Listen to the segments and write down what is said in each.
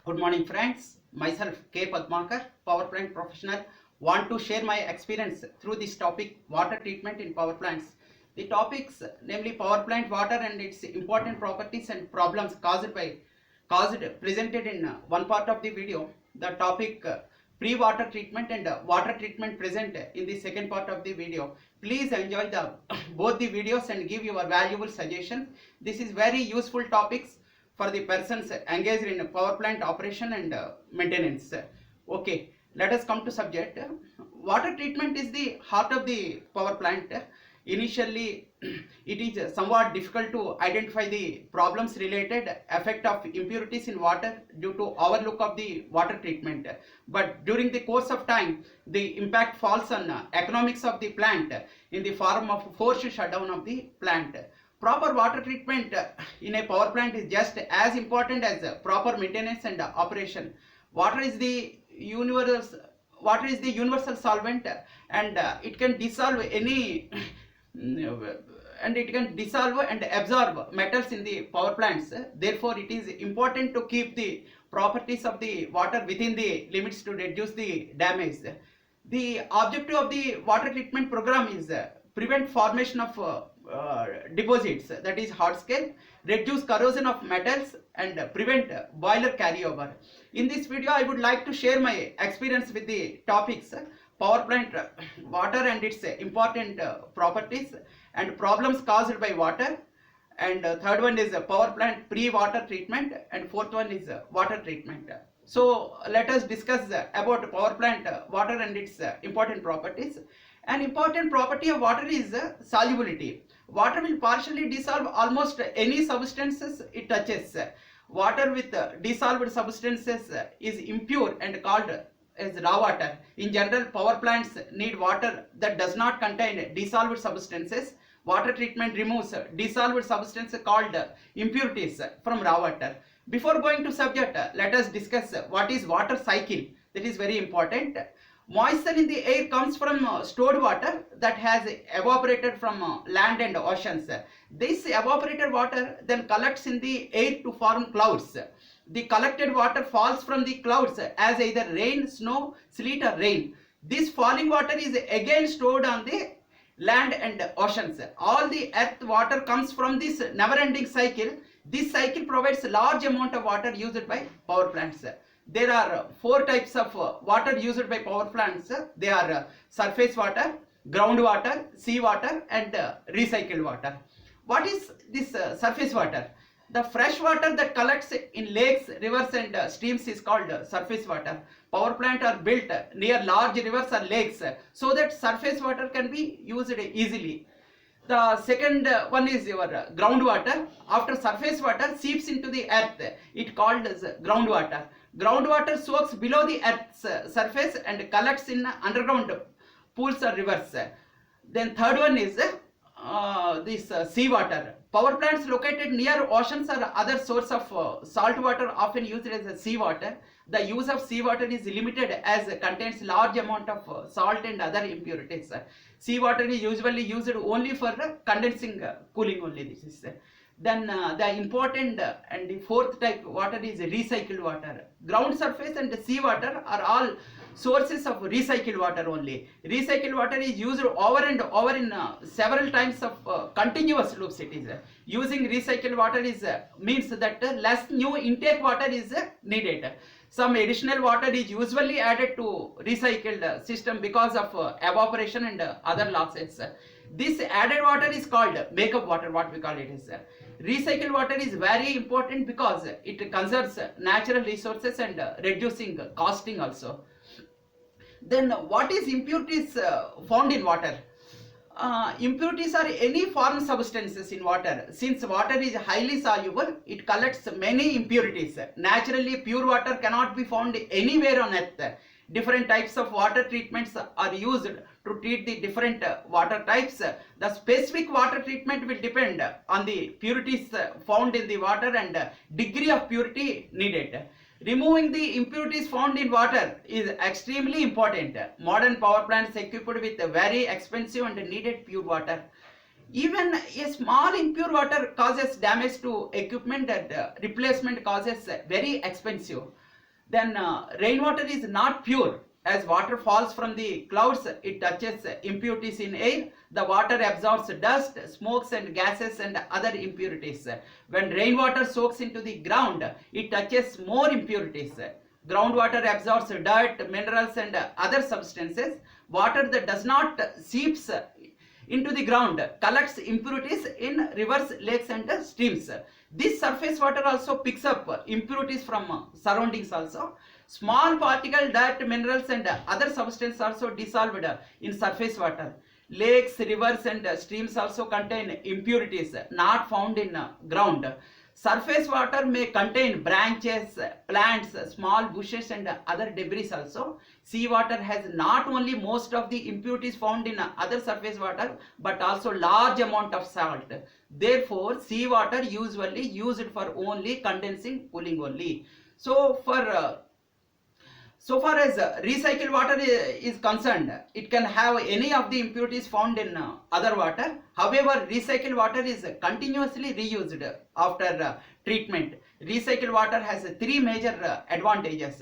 Good morning, friends. Myself K. Padmakar, power plant professional, want to share my experience through this topic, water treatment in power plants. The topics, namely power plant water and its important properties and problems caused presented in one part of the video. The topic pre-water treatment and water treatment present in the second part of the video. Please enjoy the both the videos and give your valuable suggestions. This is very useful topics for the persons engaged in power plant operation and maintenance. Okay, let us come to subject. Water treatment is the heart of the power plant. Initially, it is somewhat difficult to identify the problems related effect of impurities in water due to overlook of the water treatment. But during the course of time, the impact falls on economics of the plant in the form of forced shutdown of the plant. Proper water treatment in a power plant is just as important as proper maintenance and operation. Water is the universal solvent, and it can dissolve any and it can dissolve and absorb metals in the power plants. Therefore, it is important to keep the properties of the water within the limits to reduce the damage. The objective of the water treatment program is prevent formation of deposits, that is hard scale, reduce corrosion of metals, and prevent boiler carryover. In this video, I would like to share my experience with the topics power plant water and its important properties and problems caused by water, and third one is power plant pre-water treatment, and fourth one is water treatment. So let us discuss about power plant water and its important properties. An important property of water is solubility. Water will partially dissolve almost any substances it touches. Water with dissolved substances is impure and called as raw water. In general, power plants need water that does not contain dissolved substances. Water treatment removes dissolved substances called impurities from raw water. Before going to subject, let us discuss what is water cycle. That is very important. Moisture in the air comes from stored water that has evaporated from land and oceans. This evaporated water then collects in the air to form clouds. The collected water falls from the clouds as either rain, snow, sleet or rain. This falling water is again stored on the land and oceans. All the earth water comes from this never-ending cycle. This cycle provides a large amount of water used by power plants. There are four types of water used by power plants. They are surface water, groundwater, sea water, and recycled water. What is this surface water? The fresh water that collects in lakes, rivers, and streams is called surface water. Power plants are built near large rivers or lakes so that surface water can be used easily. The second one is your groundwater. After surface water seeps into the earth, it called as groundwater. Groundwater soaks below the earth's surface and collects in underground pools or rivers. Then third one is this seawater. Power plants located near oceans or other source of salt water often used as seawater. The use of seawater is limited as it contains large amount of salt and other impurities. Seawater is usually used only for condensing cooling only. This is then the important and the fourth type water is recycled water. Ground surface and seawater are all sources of recycled water only. Recycled water is used over and over in several times of continuous loops. It is using recycled water is means that less new intake water is needed. Some additional water is usually added to recycled system because of evaporation and other losses. This added water is called makeup water, what we call it is. Recycled water is very important because it conserves natural resources and reducing costing also. Then what is impurities found in water? Impurities are any foreign substances in water. Since water is highly soluble, it collects many impurities. Naturally, pure water cannot be found anywhere on earth. Different types of water treatments are used to treat the different water types. The specific water treatment will depend on the purities found in the water and degree of purity needed. Removing the impurities found in water is extremely important. Modern power plants equipped with very expensive and needed pure water. Even a small impure water causes damage to equipment and replacement causes very expensive. Then rainwater is not pure. As water falls from the clouds, it touches impurities in air. The water absorbs dust, smokes and gases and other impurities. When rainwater soaks into the ground, it touches more impurities. Groundwater absorbs dirt, minerals and other substances. Water that does not seeps into the ground collects impurities in rivers, lakes and streams. This surface water also picks up impurities from surroundings also. Small particle, dirt, minerals and other substances also dissolved in surface water. Lakes, rivers and streams also contain impurities not found in ground. Surface water may contain branches, plants, small bushes and other debris also. Seawater has not only most of the impurities found in other surface water but also large amount of salt. Therefore, seawater usually used for only condensing, cooling only. So far as recycled water is concerned, it can have any of the impurities found in other water. However, recycled water is continuously reused after treatment. Recycled water has three major advantages.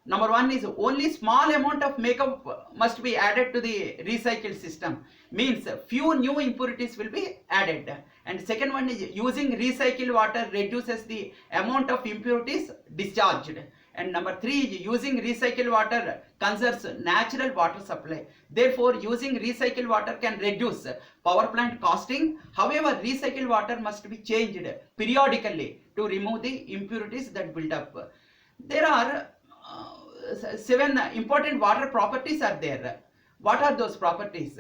Number one is only small amount of makeup must be added to the recycled system. Means few new impurities will be added. And second one is using recycled water reduces the amount of impurities discharged. And number three is using recycled water conserves natural water supply. Therefore, using recycled water can reduce power plant costing. However, recycled water must be changed periodically to remove the impurities that build up. There are 7 important water properties are there. What are those properties?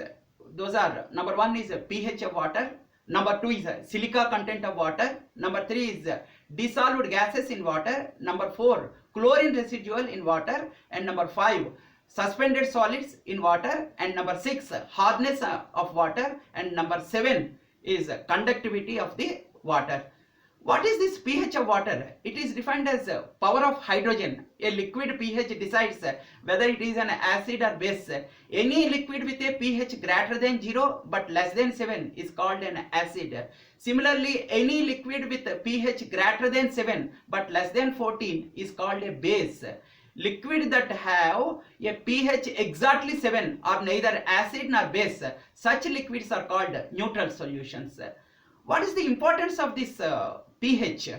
Those are, number one is pH of water. Number 2 is silica content of water. Number 3 is dissolved gases in water. Number 4, chlorine residual in water. And number 5, suspended solids in water. And number 6, hardness of water. And number 7 is conductivity of the water. What is this pH of water? It is defined as power of hydrogen. A liquid pH decides whether it is an acid or base. Any liquid with a pH greater than 0 but less than 7 is called an acid. Similarly, any liquid with a pH greater than 7 but less than 14 is called a base. Liquid that have a pH exactly 7 are neither acid nor base. Such liquids are called neutral solutions. What is the importance of this pH?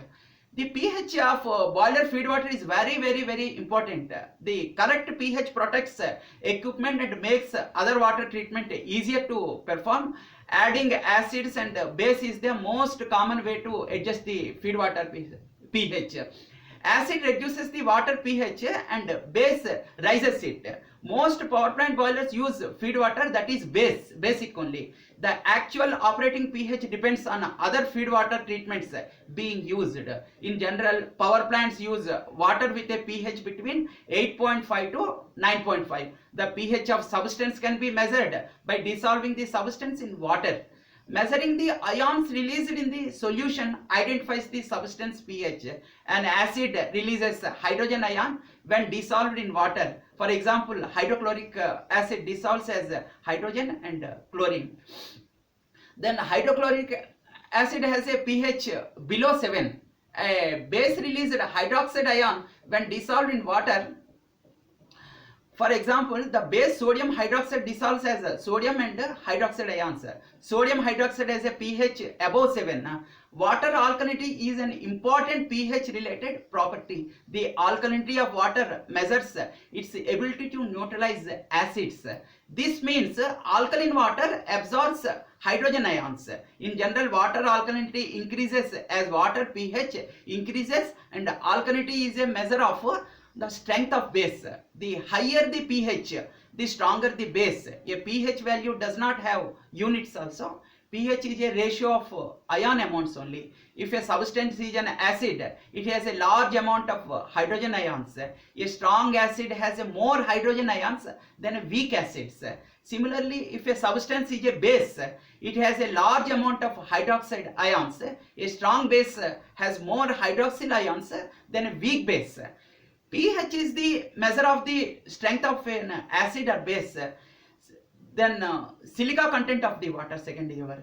The pH of boiler feed water is very important. The correct pH protects equipment and makes other water treatment easier to perform. Adding acids and base is the most common way to adjust the feed water pH. Acid reduces the water pH and base rises it. Most power plant boilers use feed water that is basic only. The actual operating pH depends on other feed water treatments being used. In general, power plants use water with a pH between 8.5 to 9.5. The pH of substance can be measured by dissolving the substance in water. Measuring the ions released in the solution identifies the substance pH. An acid releases hydrogen ion when dissolved in water. For example, hydrochloric acid dissolves as hydrogen and chlorine. Then hydrochloric acid has a pH below 7. A base released hydroxide ion when dissolved in water. For example, the base sodium hydroxide dissolves as sodium and hydroxide ions. Sodium hydroxide has a pH above 7. Water alkalinity is an important pH related property. The alkalinity of water measures its ability to neutralize acids. This means alkaline water absorbs hydrogen ions. In general, water alkalinity increases as water pH increases, and alkalinity is a measure of the strength of base. The higher the pH, the stronger the base. A pH value does not have units also. pH is a ratio of ion amounts only. If a substance is an acid, it has a large amount of hydrogen ions. A strong acid has a more hydrogen ions than weak acids. Similarly, if a substance is a base, it has a large amount of hydroxide ions. A strong base has more hydroxyl ions than a weak base. pH is the measure of the strength of an acid or base. Then silica content of the water, second is your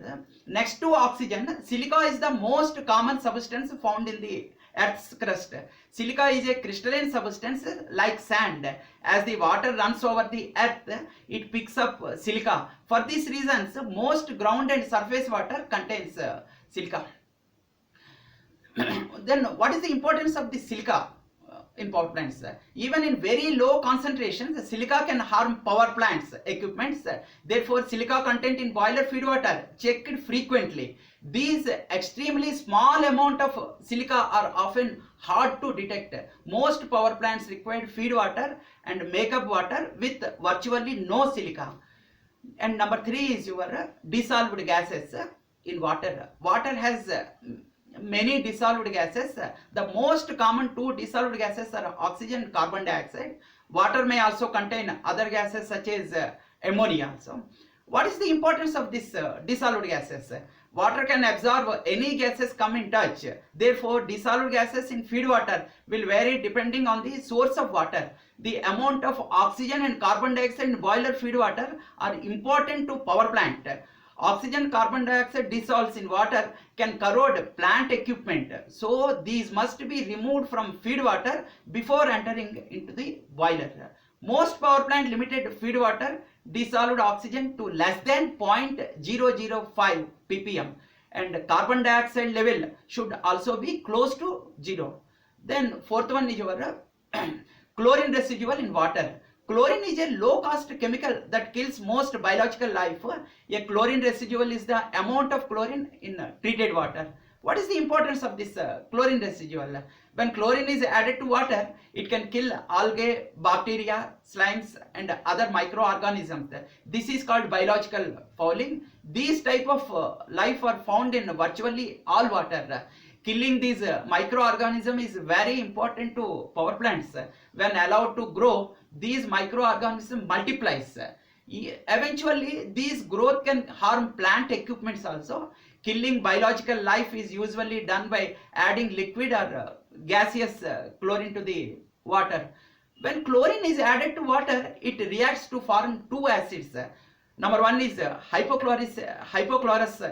next to oxygen. Silica is the most common substance found in the earth's crust. Silica is a crystalline substance like sand. As the water runs over the earth, it picks up silica. For these reasons, most ground and surface water contains silica. Then what is the importance of the silica in power plants? Even in very low concentrations, silica can harm power plants equipments. Therefore, silica content in boiler feed water checked frequently. These extremely small amount of silica are often hard to detect. Most power plants require feed water and makeup water with virtually no silica. And number 3 is your dissolved gases in water. Water has many dissolved gases. The most common two dissolved gases are oxygen and carbon dioxide. Water may also contain other gases such as ammonia also. What is the importance of this dissolved gases? Water can absorb any gases come in touch. Therefore, dissolved gases in feed water will vary depending on the source of water. The amount of oxygen and carbon dioxide in boiler feed water are important to power plant. Oxygen, carbon dioxide dissolves in water can corrode plant equipment. So these must be removed from feed water before entering into the boiler. Most power plant limited feed water dissolved oxygen to less than 0.005 ppm and carbon dioxide level should also be close to 0. Then fourth one is your chlorine residual in water. Chlorine is a low cost chemical that kills most biological life. A chlorine residual is the amount of chlorine in treated water. What is the importance of this chlorine residual? When chlorine is added to water, it can kill algae, bacteria, slimes and other microorganisms. This is called biological fouling. These type of life are found in virtually all water. Killing these microorganisms is very important to power plants. When allowed to grow, these microorganisms multiplies. Eventually, these growth can harm plant equipments also. Killing biological life is usually done by adding liquid or gaseous chlorine to the water. When chlorine is added to water, it reacts to form two acids. Number one is hypochlorous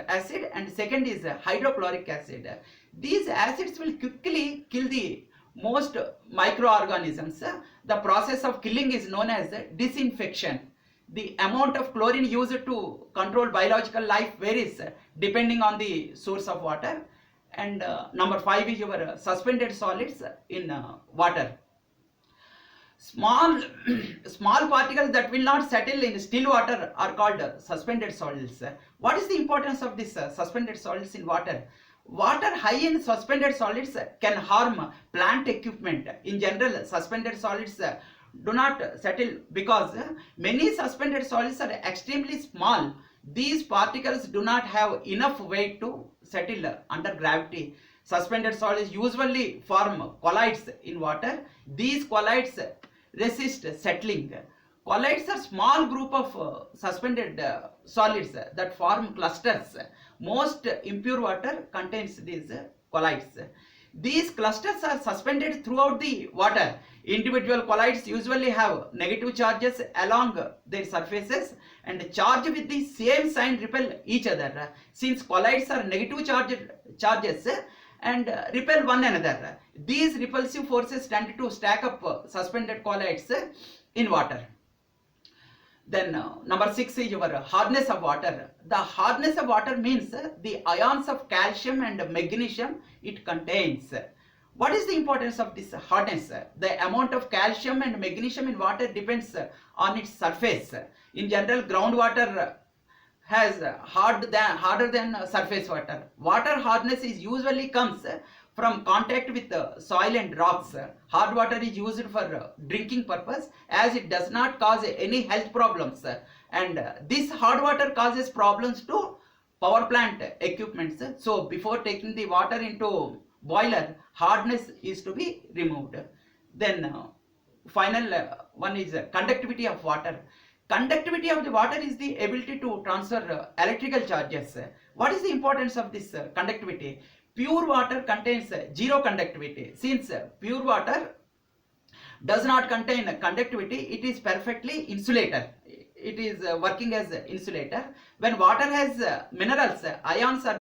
acid and second is hydrochloric acid. These acids will quickly kill the most microorganisms. The process of killing is known as disinfection. The amount of chlorine used to control biological life varies depending on the source of water. And number 5 is your suspended solids in water. Small particles that will not settle in still water are called suspended solids. What is the importance of this suspended solids in water? Water high in suspended solids can harm plant equipment. In general, suspended solids do not settle because many suspended solids are extremely small. These particles do not have enough weight to settle under gravity. Suspended solids usually form colloids in water. These colloids resist settling. Colloids are small group of suspended solids that form clusters. Most impure water contains these colloids. These clusters are suspended throughout the water. Individual colloids usually have negative charges along their surfaces and charge with the same sign repel each other. Since colloids are negative charges and repel one another, these repulsive forces tend to stack up suspended colloids in water. Then number 6 is your hardness of water. The hardness of water means the ions of calcium and magnesium it contains. What is the importance of this hardness? The amount of calcium and magnesium in water depends on its surface. In general, groundwater has harder than surface water. Water hardness is usually comes from contact with soil and rocks. Hard water is used for drinking purpose as it does not cause any health problems, and this hard water causes problems to power plant equipments. So before taking the water into boiler, hardness is to be removed. Then final one is conductivity of water. Conductivity of the water is the ability to transfer electrical charges. What is the importance of this conductivity? Pure water contains zero conductivity. Since pure water does not contain conductivity, it is perfectly insulator. it is working as a insulator. When water has minerals, ions are